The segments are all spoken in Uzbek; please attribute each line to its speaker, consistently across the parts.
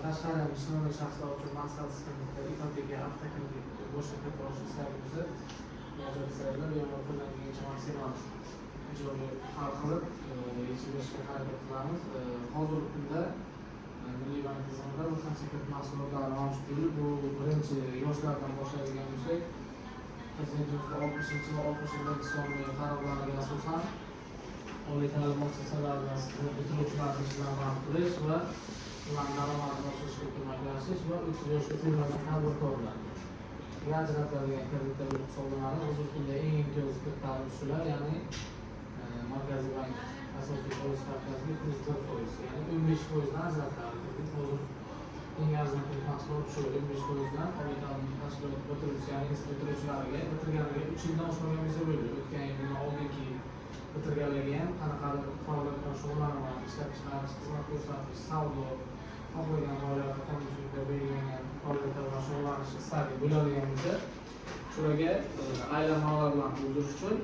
Speaker 1: tashqari jismoniy shaxslar uchun maqsadsiz kreditlar, ipoteka, avtokredit, boshqa kredit olish istagimizni murojaatchilarga bemor qo'llangancha maksimal ijroga hal qilib yechim berishga harakat qilamiz. Hozirgi kunda Milliy bank tizimida bir qancha kredit mahsulotlari mavjud. Bu birinchi yoshlardan boshlaydigan bo'lsak, Prezidentimiz 60 va 61-sonli qarorlariga asosan oliy ta'lim muassasalarida bitiruvchilarni ishini amal qilish va ularning daromadini oshirishga ko'maklashish va 30 yoshga to'lmagan tadbirkorlarga ajratiladigan kreditlar hisoblanadi. Hozirgi kunda eng imtiyozli kreditlar shular, ya'ni Markaziy bank asosiy foiz stavkasiga 1%, ya'ni 15% dan ajratiladi. Hozir eng arzon kredit mahsulot shu 15% dan oliy ta'lim tashkiloti bitiruvchisi, ya'ni institut bitiruvchilariga bitirganiga 3 yildan oshmagan bo'lsa bo'ladi. O'tgan yil bundan oldingi bitirganligi ham qanaqadir faoliyat bilan shug'ullanaman, ishlab chiqarish, xizmat ko'rsatish, savdo, xohlagan faoliyatda qonunchilikda belgilangan faoliyatlar bilan shug'ullanish istagi bo'ladigan bo'lsa, shularga aylanmalar bilan to'ldirish uchun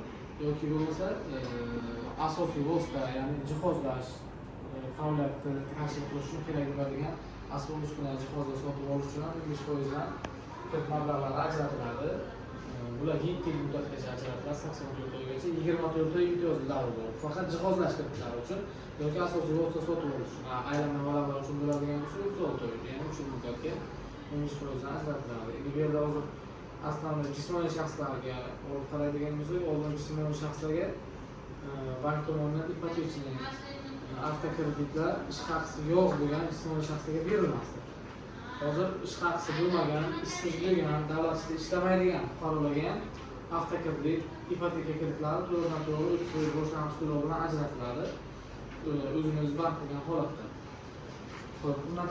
Speaker 1: yoki bo'lmasa asosiy vosita, ya'ni jihozlash faoliyatni tashkil qilish uchun kerak bo'ladigan asbob uskunalar, jihozlar sotib olish uchun 15% dan kredit mablag'lari ajratiladi. Bular 7 yil muddatgacha ajratiladi, 84 oygacha, 24 oy imtiyozli davr bor. Faqat jihozlash kreditlari uchun yoki asosiy vosita sotib olish uchun, aylanma mablag'lar uchun bo'ladigan bo'lsa 36 oy, ya'ni 3 yil muddatga 15% dan ajratiladi. Endi bu yerda hozir aslida jismoniy shaxslarga olib qaraydigan bo'lsak, oldin jismoniy shaxslarga bank tomonidan ipotechniy avtokreditlar ish haqisi yo'q bo'lgan jismoniy shaxslarga berilmasdi. Hozir ish haqisi bo'lmagan, ishsiz bo'lgan, davlat ishlamaydigan fuqarolarga ham avtokredit, ipoteka kreditlari to'g'ridan-to'g'ri 30% boshlang'ich to'lov bilan ajratiladi. O'zini o'zi band qilgan holatda. Xo'p, bundan